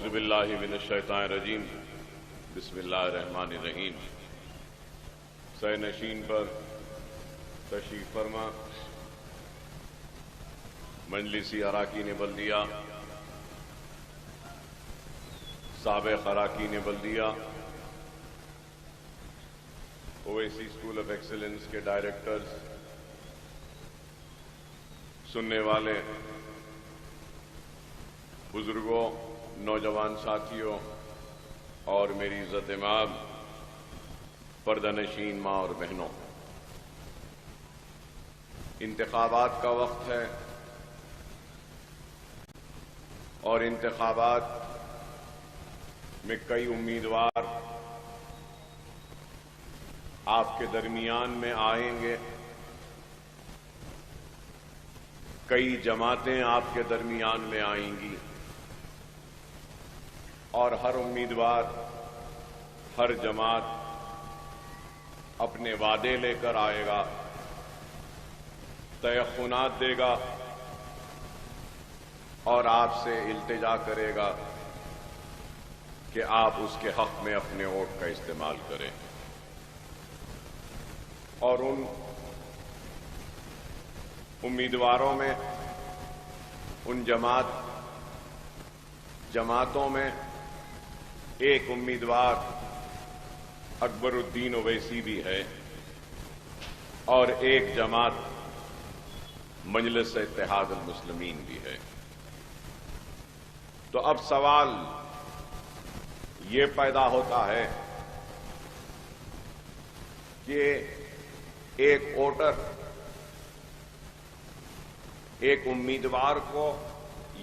اعوذ باللہ من الشیطان الرجیم بسم اللہ الرحمن الرحیم۔ سہ نشین پر تشریف فرما مجلسی اراکین بلدیہ، سابق اراکین بلدیہ، اویسی اسکول آف ایکسلنس کے ڈائریکٹرز، سننے والے بزرگوں، نوجوان ساتھیوں اور میری عزت مآب پردہ نشین ماں اور بہنوں، انتخابات کا وقت ہے اور انتخابات میں کئی امیدوار آپ کے درمیان میں آئیں گے، کئی جماعتیں آپ کے درمیان میں آئیں گی اور ہر امیدوار، ہر جماعت اپنے وعدے لے کر آئے گا، تیقنات دے گا اور آپ سے التجا کرے گا کہ آپ اس کے حق میں اپنے ووٹ کا استعمال کریں۔ اور ان امیدواروں میں، ان جماعتوں میں ایک امیدوار اکبر الدین اویسی بھی ہے اور ایک جماعت مجلس اتحاد المسلمین بھی ہے۔ تو اب سوال یہ پیدا ہوتا ہے کہ ایک ووٹر ایک امیدوار کو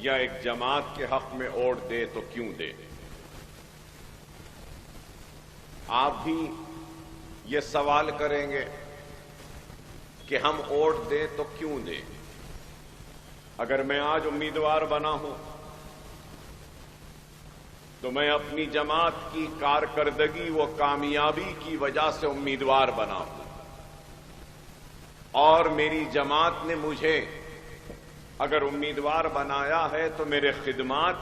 یا ایک جماعت کے حق میں ووٹ دے تو کیوں دے؟ آپ بھی یہ سوال کریں گے کہ ہم ووٹ دیں تو کیوں دیں؟ اگر میں آج امیدوار بنا ہوں تو میں اپنی جماعت کی کارکردگی و کامیابی کی وجہ سے امیدوار بنا ہوں اور میری جماعت نے مجھے اگر امیدوار بنایا ہے تو میرے خدمات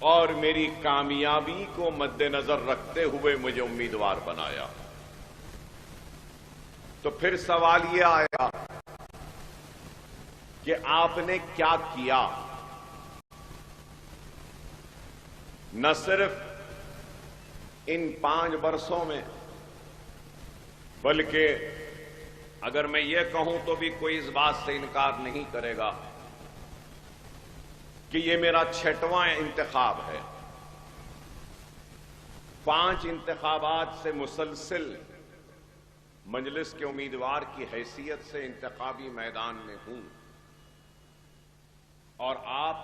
اور میری کامیابی کو مد نظر رکھتے ہوئے مجھے امیدوار بنایا۔ تو پھر سوال یہ آئے گا کہ آپ نے کیا کیا؟ نہ صرف ان 5 برسوں میں، بلکہ اگر میں یہ کہوں تو بھی کوئی اس بات سے انکار نہیں کرے گا کہ یہ میرا 6واں انتخاب ہے۔ 5 انتخابات سے مسلسل مجلس کے امیدوار کی حیثیت سے انتخابی میدان میں ہوں اور آپ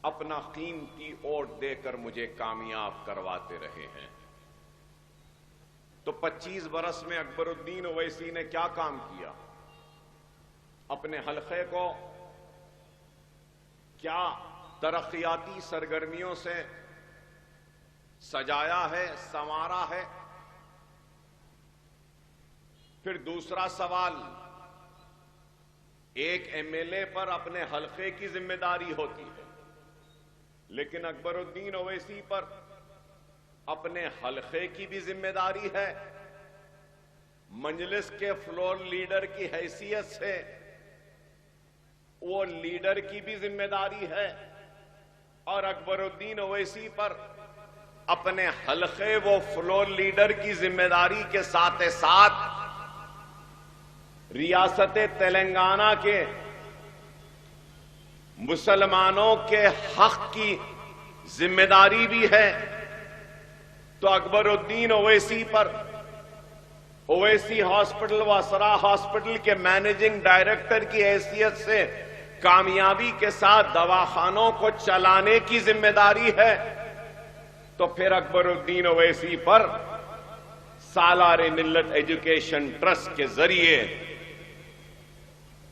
اپنا قیمتی ووٹ دے کر مجھے کامیاب کرواتے رہے ہیں۔ تو 25 برس میں اکبر الدین اویسی نے کیا کام کیا؟ اپنے حلقے کو کیا ترقیاتی سرگرمیوں سے سجایا ہے، سنوارا ہے؟ پھر دوسرا سوال، ایک ایم ایل اے پر اپنے حلقے کی ذمہ داری ہوتی ہے، لیکن اکبر الدین اویسی پر اپنے حلقے کی بھی ذمہ داری ہے، مجلس کے فلور لیڈر کی حیثیت سے وہ لیڈر کی بھی ذمہ داری ہے، اور اکبر الدین اویسی پر اپنے حلقے و فلور لیڈر کی ذمہ داری کے ساتھ ساتھ ریاست تلنگانہ کے مسلمانوں کے حق کی ذمہ داری بھی ہے۔ تو اکبر الدین اویسی پر اویسی ہاسپٹل و اسرا ہاسپٹل کے مینیجنگ ڈائریکٹر کی حیثیت سے کامیابی کے ساتھ دواخانوں کو چلانے کی ذمہ داری ہے۔ تو پھر اکبر الدین اویسی پر سالار ملت ایجوکیشن ٹرسٹ کے ذریعے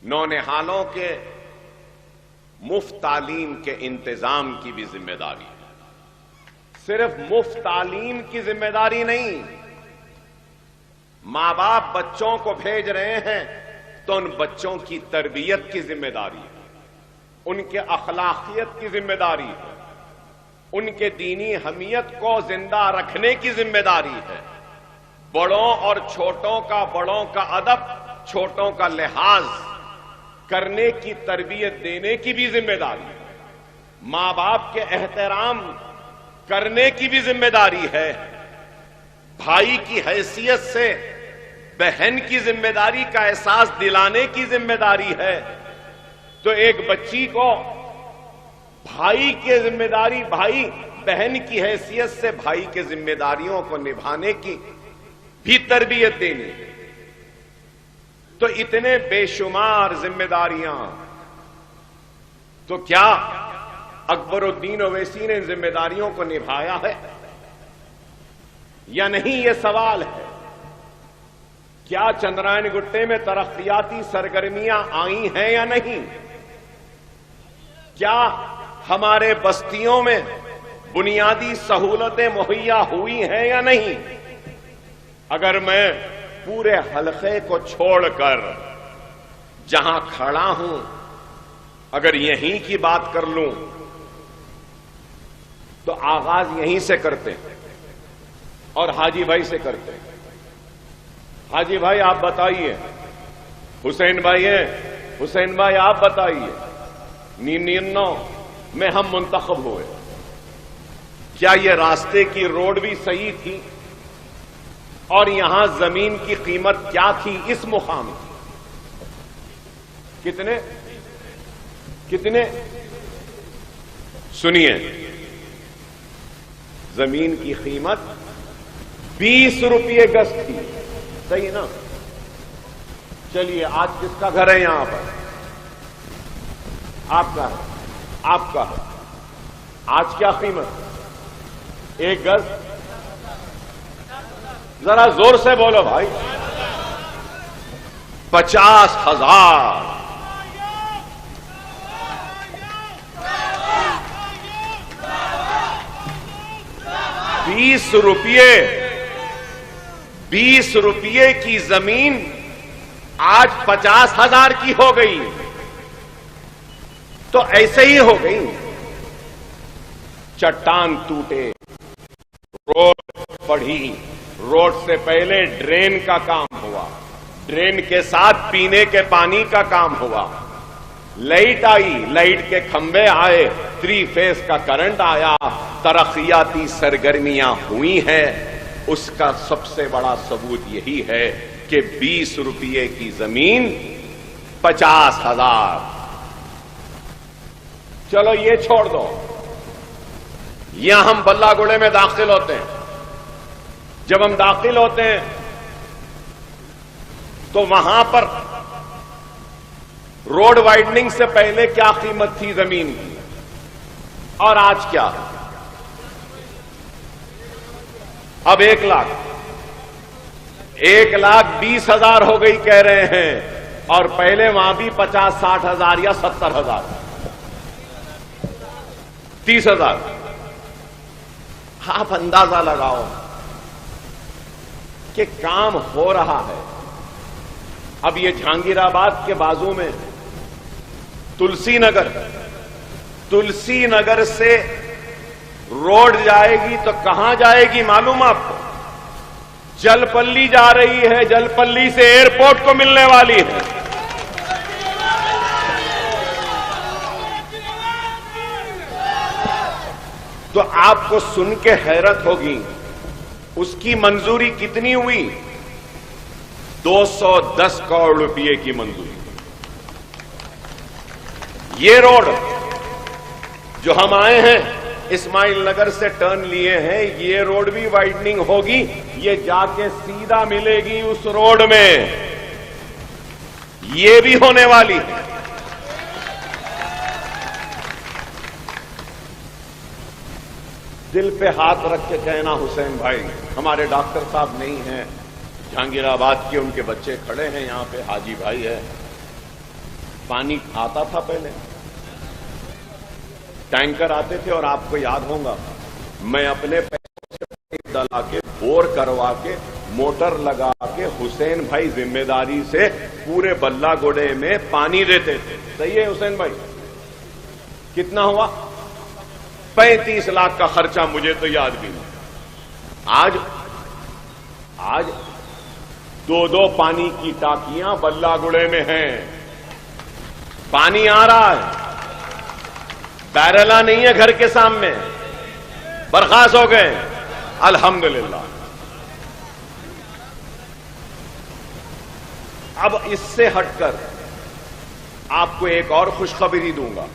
نونہالوں کے مفت تعلیم کے انتظام کی بھی ذمہ داری ہے۔ صرف مفت تعلیم کی ذمہ داری نہیں، ماں باپ بچوں کو بھیج رہے ہیں تو ان بچوں کی تربیت کی ذمہ داری ہے۔ ان کے اخلاقیت کی ذمہ داری ہے، ان کے دینی حمیت کو زندہ رکھنے کی ذمہ داری ہے، بڑوں اور چھوٹوں کا، بڑوں کا ادب، چھوٹوں کا لحاظ کرنے کی تربیت دینے کی بھی ذمہ داری ہے، ماں باپ کے احترام کرنے کی بھی ذمہ داری ہے، بھائی کی حیثیت سے بہن کی ذمہ داری کا احساس دلانے کی ذمہ داری ہے۔ تو ایک بچی کو بھائی کی ذمہ داری، بھائی بہن کی حیثیت سے بھائی کے ذمہ داریوں کو نبھانے کی بھی تربیت دینی۔ تو اتنے بے شمار ذمہ داریاں، تو کیا اکبر الدین اویسی نے ان ذمہ داریوں کو نبھایا ہے یا نہیں؟ یہ سوال ہے۔ کیا چندرائن گٹے میں ترقیاتی سرگرمیاں آئی ہیں یا نہیں؟ کیا ہمارے بستیوں میں بنیادی سہولتیں مہیا ہوئی ہیں یا نہیں؟ اگر میں پورے حلقے کو چھوڑ کر جہاں کھڑا ہوں اگر یہیں کی بات کر لوں تو آغاز یہیں سے کرتے ہیں اور حاجی بھائی سے کرتے ہیں۔ حاجی بھائی آپ بتائیے، حسین بھائی ہیں، حسین بھائی آپ بتائیے، 99 میں ہم منتخب ہوئے، کیا یہ راستے کی روڈ بھی صحیح تھی؟ اور یہاں زمین کی قیمت کیا تھی اس مقام کی؟ کتنے سنیے، زمین کی قیمت 20 روپے گز تھی، صحیح نا؟ چلیے آج کس کا گھر ہے یہاں پر؟ آپ کا ہے، آپ کا ہے۔ آج کیا قیمت؟ 1 گز؟ ذرا زور سے بولو بھائی۔ 50,000۔ 20 روپے، 20 روپے کی زمین آج 50,000 کی ہو گئی، تو ایسے ہی ہو گئی۔ چٹان ٹوٹے، روڈ بڑھی، روڈ سے پہلے ڈرین کا کام ہوا، ڈرین کے ساتھ پینے کے پانی کا کام ہوا، لائٹ آئی، لائٹ کے کھمبے آئے، 3 فیز کا کرنٹ آیا، ترقیاتی سرگرمیاں ہوئی ہیں۔ اس کا سب سے بڑا ثبوت یہی ہے کہ 20 روپے کی زمین 50,000۔ چلو یہ چھوڑ دو، یہاں ہم بلہ گڑے میں داخل ہوتے ہیں، جب ہم داخل ہوتے ہیں تو وہاں پر روڈ وائڈنگ سے پہلے کیا قیمت تھی زمین کی اور آج کیا؟ اب 1 لاکھ، 1,20,000 ہو گئی کہہ رہے ہیں، اور پہلے وہاں بھی 50-60,000 یا 70,000، 30,000۔ آپ اندازہ لگاؤ کہ کام ہو رہا ہے۔ اب یہ جہانگیر آباد کے بازو میں تلسی نگر سے روڈ جائے گی تو کہاں جائے گی معلوم آپ کو؟ جل پلی جا رہی ہے، جل پلی سے ایئرپورٹ کو ملنے والی ہے۔ تو آپ کو سن کے حیرت ہوگی، اس کی منظوری کتنی ہوئی؟ 210 کروڑ روپے کی منظوری۔ یہ روڈ جو ہم آئے ہیں اسماعیل نگر سے ٹرن لیے ہیں، یہ روڈ بھی وائڈننگ ہوگی، یہ جا کے سیدھا ملے گی اس روڈ میں، یہ بھی ہونے والی ہے۔ دل پہ ہاتھ رکھ کے کہنا حسین بھائی، ہمارے ڈاکٹر صاحب نہیں ہیں جہانگیر آباد کے، ان کے بچے کھڑے ہیں یہاں پہ، حاجی بھائی ہے، پانی آتا تھا پہلے، ٹینکر آتے تھے، اور آپ کو یاد ہوگا میں اپنے پیسوں سے ڈلا کے، بور کروا کے، موٹر لگا کے حسین بھائی ذمہ داری سے پورے بلہ گوڑے میں پانی دیتے تھے۔ صحیح ہے حسین بھائی؟ کتنا ہوا؟ 35 لاکھ کا خرچہ، مجھے تو یاد بھی نہیں۔ آج 2 پانی کی ٹانکیاں بلہ گڑے میں ہیں، پانی آ رہا ہے، بیرلا نہیں ہے گھر کے سامنے، برخاست ہو گئے الحمدللہ۔ اب اس سے ہٹ کر آپ کو ایک اور خوشخبری دوں گا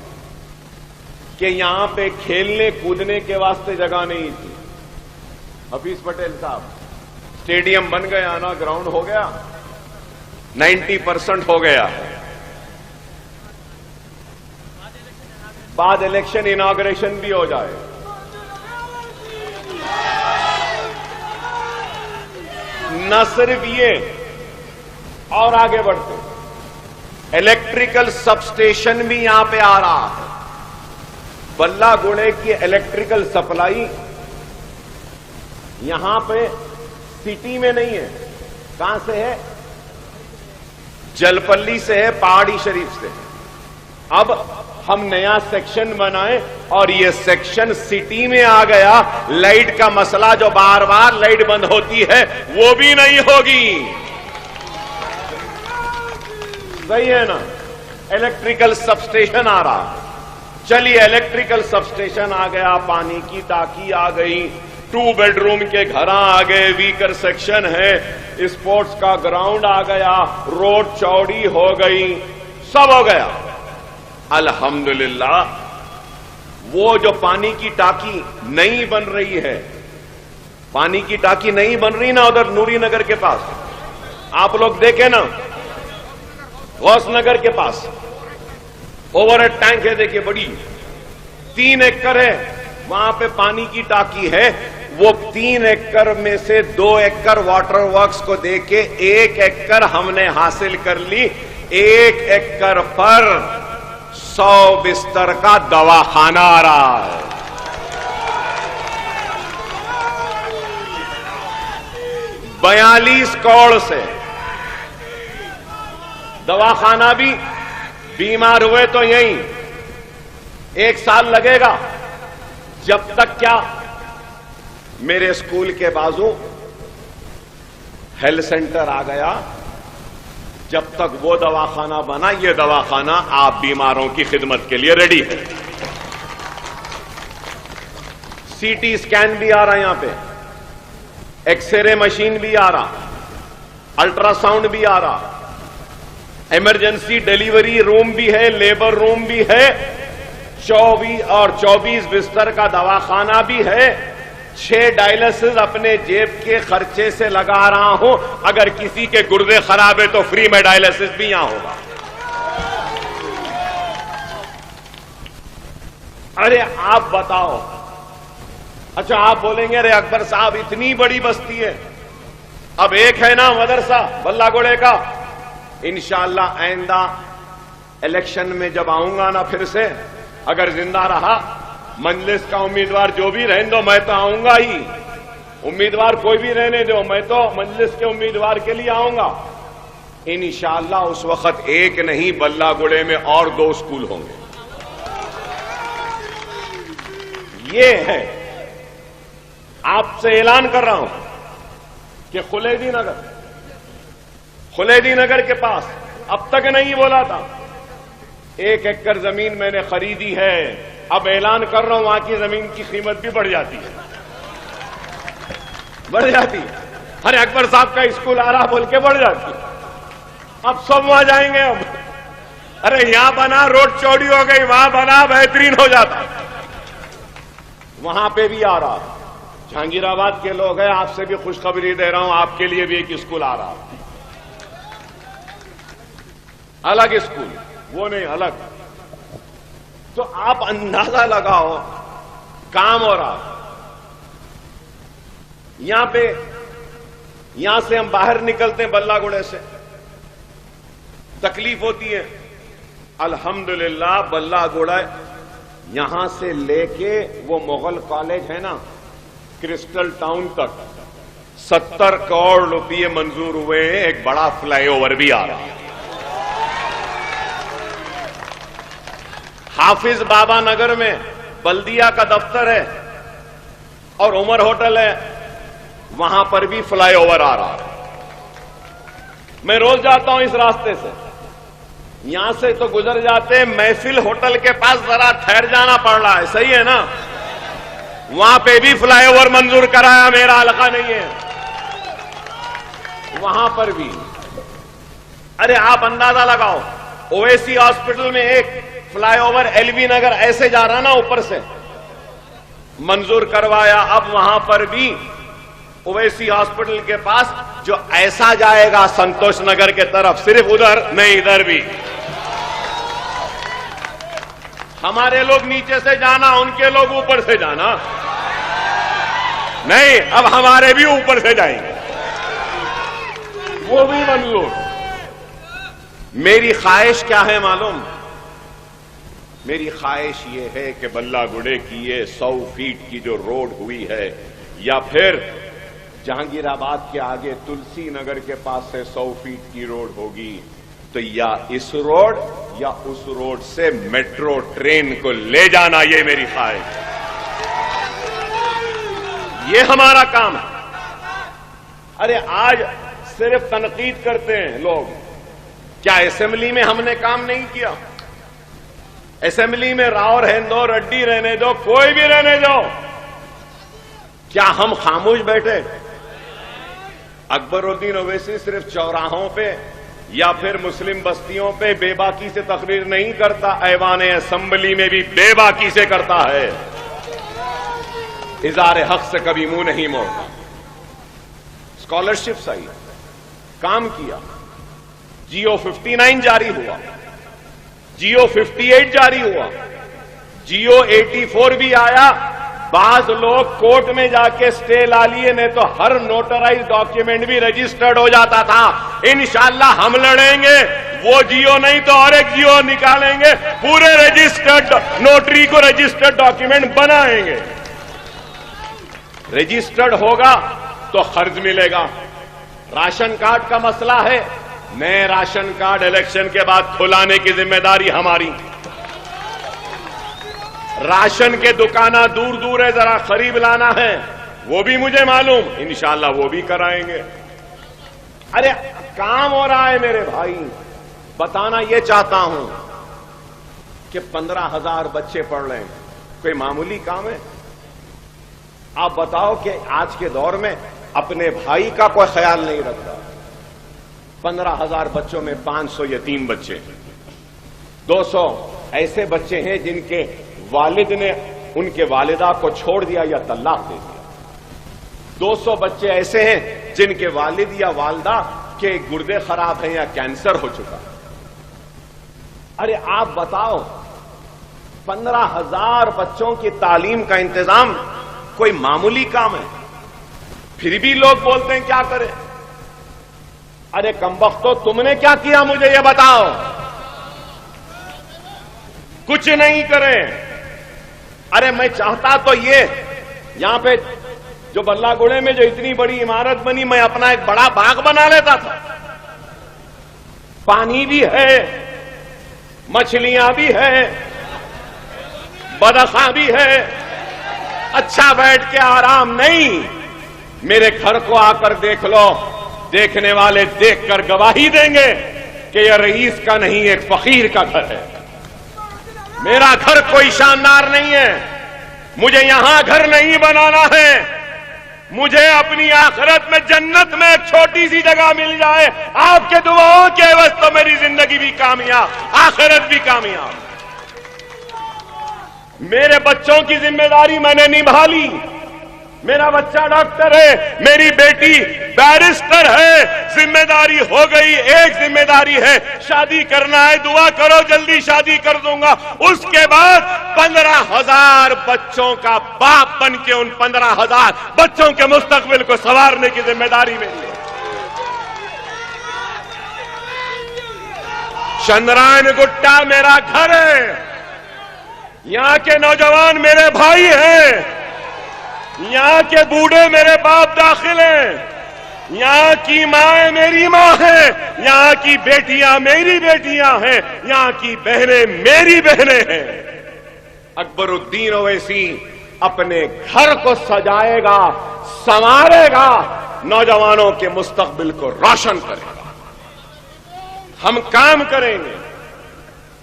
کہ یہاں پہ کھیلنے کودنے کے واسطے جگہ نہیں تھی۔ حفیظ پٹیل صاحب، اسٹیڈیم بن گیا نا، گراؤنڈ ہو گیا، 90% ہو گیا۔ بعد الیکشن اناگریشن بھی ہو جائے۔ نہ صرف یہ، اور آگے بڑھتے، الیکٹریکل سب اسٹیشن بھی یہاں پہ آ رہا ہے۔ بلہ گڑے کی الیکٹریکل سپلائی یہاں پہ سٹی میں نہیں ہے، کہاں سے ہے؟ جلپلی سے ہے، پہاڑی شریف سے۔ اب ہم نیا سیکشن بنائیں اور یہ سیکشن سٹی میں آ گیا، لائٹ کا مسئلہ جو بار بار لائٹ بند ہوتی ہے وہ بھی نہیں ہوگی۔ صحیح ہے نا؟ الیکٹریکل سب اسٹیشن آ رہا، چلیے الیکٹریکل سب اسٹیشن آ گیا، پانی کی ٹانکی آ گئی، 2 بیڈ روم کے گھر آ گئے، ویکر سیکشن ہے، اسپورٹس کا گراؤنڈ آ گیا، روڈ چوڑی ہو گئی، سب ہو گیا الحمدللہ۔ وہ جو پانی کی ٹانکی نہیں بن رہی ہے، پانی کی ٹانکی نہیں بن رہی نا ادھر نوری نگر کے پاس، آپ لوگ دیکھیں نا، غوث نگر کے پاس اوور ہیڈ ٹینک ہے، دیکھیے بڑی، 3 ایکڑ ہے وہاں پہ پانی کی ٹانکی ہے۔ وہ 3 ایکڑ میں سے 2 ایکڑ واٹر ورکس کو دے کے 1 ایکڑ ہم نے حاصل کر لی۔ 1 ایکڑ پر 100 بستر کا دواخانہ آ رہا ہے۔ $42 کروڑ سے دواخانہ بھی، بیمار ہوئے تو یہیں 1 سال لگے گا، جب تک کیا میرے اسکول کے بازو ہیلتھ سینٹر آ گیا، جب تک وہ دواخانہ بنا یہ دواخانہ آپ بیماروں کی خدمت کے لیے ریڈی ہے۔ سی ٹی اسکین بھی آ رہا یہاں پہ، ایکس رے مشین بھی آ رہا، الٹرا ساؤنڈ بھی آ رہا، ایمرجنسی ڈیلیوری روم بھی ہے، لیبر روم بھی ہے، 24 بستر کا دواخانہ بھی ہے۔ 6 ڈائلسز اپنے جیب کے خرچے سے لگا رہا ہوں، اگر کسی کے گردے خراب ہے تو فری میں ڈائلسز بھی یہاں ہوگا۔ ارے آپ بتاؤ، اچھا آپ بولیں گے ارے اکبر صاحب اتنی بڑی بستی ہے، اب ایک ہے نا مدرسہ بلہ گڑے کا، انشاءاللہ آئندہ الیکشن میں جب آؤں گا نا پھر سے، اگر زندہ رہا، مجلس کا امیدوار جو بھی رہنے دو، میں تو آؤں گا ہی، امیدوار کوئی بھی رہنے دو، میں تو مجلس کے امیدوار کے لیے آؤں گا انشاءاللہ۔ اس وقت ایک نہیں بلہ گڑے میں اور 2 اسکول ہوں گے۔ یہ ہے، آپ سے اعلان کر رہا ہوں کہ خلیدی نگر کے پاس اب تک نہیں بولا تھا، 1 ایکڑ زمین میں نے خریدی ہے، اب اعلان کر رہا ہوں وہاں کی زمین کی قیمت بھی بڑھ جاتی ہے، بڑھ جاتی ہے۔ ارے اکبر صاحب کا اسکول آ رہا بول کے بڑھ جاتی ہے، اب سب وہاں جائیں گے۔ اب ارے یہاں بنا روڈ چوڑی ہو گئی، وہاں بنا بہترین ہو جاتا، وہاں پہ بھی آ رہا۔ جہانگیر آباد کے لوگ ہیں، آپ سے بھی خوشخبری دے رہا ہوں، آپ کے لیے بھی ایک اسکول آ رہا، الگ اسکول، وہ نہیں الگ۔ تو آپ اندازہ لگاؤ کام ہو رہا۔ یہاں پہ، یہاں سے ہم باہر نکلتے ہیں بلہ گڑے سے، تکلیف ہوتی ہے، الحمدللہ بلہ گڑا یہاں سے لے کے وہ مغل کالج ہے نا کرسٹل ٹاؤن تک 70 کروڑ روپے منظور ہوئے ہیں، ایک بڑا فلائی اوور بھی آ رہا ہے۔ حافظ بابا نگر میں بلدیہ کا دفتر ہے اور عمر ہوٹل ہے، وہاں پر بھی فلائی اوور آ رہا ہے۔ میں روز جاتا ہوں اس راستے سے، یہاں سے تو گزر جاتے، محفل ہوٹل کے پاس ذرا ٹھہر جانا پڑ رہا ہے، صحیح ہے نا؟ وہاں پہ بھی فلائی اوور منظور کرایا، میرا حلقہ نہیں ہے، وہاں پر بھی۔ ارے آپ اندازہ لگاؤ، اویسی ہاسپٹل میں ایک fly over L B Nagar ایسے جا رہا نا اوپر سے، منظور کروایا، اب وہاں پر بھی اویسی ہاسپٹل کے پاس جو ایسا جائے گا سنتوش نگر کے طرف، صرف ادھر نہیں ادھر بھی۔ ہمارے لوگ نیچے سے جانا، ان کے لوگ اوپر سے جانا، نہیں اب ہمارے بھی اوپر سے جائیں گے، وہ بھی منظور۔ میری خواہش کیا ہے معلوم؟ میری خواہش یہ ہے کہ بلہ گڑے کی یہ 100 فیٹ کی جو روڈ ہوئی ہے، یا پھر جہانگیر آباد کے آگے تلسی نگر کے پاس سے 100 فیٹ کی روڈ ہوگی، تو یا اس روڈ یا اس روڈ سے میٹرو ٹرین کو لے جانا، یہ میری خواہش ہے، یہ ہمارا کام ہے۔ ارے آج صرف تنقید کرتے ہیں لوگ، کیا اسمبلی میں ہم نے کام نہیں کیا؟ اسمبلی میں راؤ رہنے دو، رڈی رہنے دو، کوئی بھی رہنے دو، کیا ہم خاموش بیٹھے؟ اکبر الدین اویسی صرف چوراہوں پہ یا پھر مسلم بستیوں پہ بے باکی سے تقریر نہیں کرتا، ایوان اسمبلی میں بھی بے باکی سے کرتا ہے، اظہار حق سے کبھی منہ نہیں موڑتا۔ اسکالرشپس آئی، کام کیا، جیو 59 جاری ہوا، جیو 58 جاری ہوا، جیو 84 بھی آیا۔ بعض لوگ کورٹ میں جا کے سٹے لا لیے، نہیں تو ہر نوٹرائز ڈاکیومنٹ بھی رجسٹرڈ ہو جاتا تھا۔ انشاءاللہ ہم لڑیں گے، وہ جیو نہیں تو اور ایک جیو نکالیں گے، پورے رجسٹرڈ نوٹری کو رجسٹرڈ ڈاکیومنٹ بنائیں گے، رجسٹرڈ ہوگا تو خرچ ملے گا۔ راشن کارڈ کا مسئلہ ہے، نئے راشن کارڈ الیکشن کے بعد کھلانے کی ذمہ داری ہماری۔ راشن کے دکانہ دور دور ہے، ذرا قریب لانا ہے، وہ بھی مجھے معلوم، انشاءاللہ وہ بھی کرائیں گے۔ ارے کام ہو رہا ہے میرے بھائی۔ بتانا یہ چاہتا ہوں کہ 15,000 بچے پڑھ رہے ہیں، کوئی معمولی کام ہے؟ آپ بتاؤ کہ آج کے دور میں اپنے بھائی کا کوئی خیال نہیں رکھتا۔ 15,000 بچوں میں 500 یتیم بچے، 200 ایسے بچے ہیں جن کے والد نے ان کے والدہ کو چھوڑ دیا یا طلاق دے دیا، 200 بچے ایسے ہیں جن کے والد یا والدہ کے گردے خراب ہیں یا کینسر ہو چکا۔ ارے آپ بتاؤ، 15,000 بچوں کی تعلیم کا انتظام کوئی معمولی کام ہے؟ پھر بھی لوگ بولتے ہیں کیا کریں۔ ارے کمبختو، تم نے کیا کیا مجھے یہ بتاؤ؟ کچھ نہیں کریں۔ ارے میں چاہتا تو یہ، یہاں پہ جو بلہ گڑے میں جو اتنی بڑی عمارت بنی، میں اپنا ایک بڑا باغ بنا لیتا تھا، پانی بھی ہے، مچھلیاں بھی ہے، بدخاں بھی ہے، اچھا بیٹھ کے آرام نہیں۔ میرے گھر کو آ کر دیکھ لو، دیکھنے والے دیکھ کر گواہی دیں گے کہ یہ رئیس کا نہیں، ایک فقیر کا گھر ہے۔ میرا گھر کوئی شاندار نہیں ہے، مجھے یہاں گھر نہیں بنانا ہے، مجھے اپنی آخرت میں جنت میں ایک چھوٹی سی جگہ مل جائے، آپ کے دعاؤں کے عوض تو میری زندگی بھی کامیاب، آخرت بھی کامیاب۔ میرے بچوں کی ذمہ داری میں نے نبھا لی، میرا بچہ ڈاکٹر ہے، میری بیٹی بیرسٹر ہے، ذمہ داری ہو گئی۔ ایک ذمہ داری ہے، شادی کرنا ہے، دعا کرو جلدی شادی کر دوں گا۔ اس کے بعد 15,000 بچوں کا باپ بن کے ان 15,000 بچوں کے مستقبل کو سنوارنے کی ذمہ داری میری ہے۔ چندرائن گٹا میرا گھر ہے، یہاں کے نوجوان میرے بھائی ہیں، یہاں کے بوڑھے میرے باپ داخل ہیں، یہاں کی ماں میری ماں ہے، یہاں کی بیٹیاں میری بیٹیاں ہیں، یہاں کی بہنیں میری بہنیں ہیں۔ اکبر الدین اویسی اپنے گھر کو سجائے گا، سنوارے گا، نوجوانوں کے مستقبل کو روشن کرے گا۔ ہم کام کریں گے،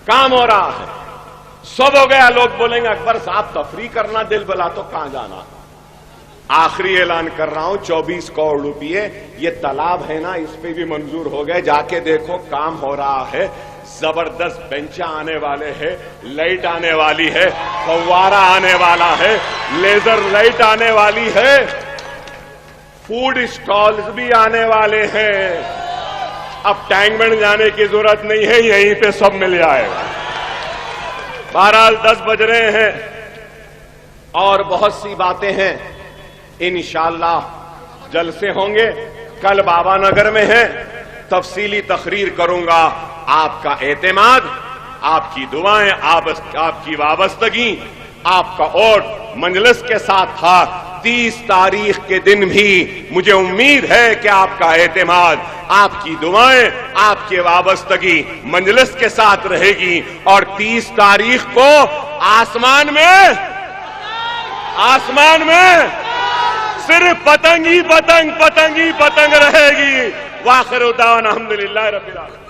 کام ہو رہا ہے، سب ہو گیا، لوگ بولیں گے اکبر صاحب تفریح کرنا دل بلا تو کہاں جانا۔ آخری اعلان کر رہا ہوں، 24 کروڑ روپئے یہ تالاب ہے نا، اس پہ بھی منظور ہو گئے، جا کے دیکھو کام ہو رہا ہے، زبردست بینچاں آنے والے ہیں، لائٹ آنے والی ہے، فوارہ آنے والا ہے، لیزر لائٹ آنے والی ہے، فوڈ اسٹالز بھی آنے والے ہیں۔ اب ٹینک جانے کی ضرورت نہیں ہے، یہیں پہ سب مل جائے گا۔ بہرحال 10 بج رہے ہیں اور بہت سی باتیں ہیں، انشاءاللہ جلسے ہوں گے، کل بابا نگر میں ہیں، تفصیلی تقریر کروں گا۔ آپ کا اعتماد، آپ کی دعائیں، آپ کی وابستگی، آپ کا ووٹ مجلس کے ساتھ تھا۔ 30 تاریخ کے دن بھی مجھے امید ہے کہ آپ کا اعتماد، آپ کی دعائیں، آپ کی وابستگی مجلس کے ساتھ رہے گی، اور 30 تاریخ کو آسمان میں صرف پتنگ ہی پتنگ، پتنگ ہی پتنگ رہے گی۔ وآخر دعوانا الحمدللہ رب العالمین۔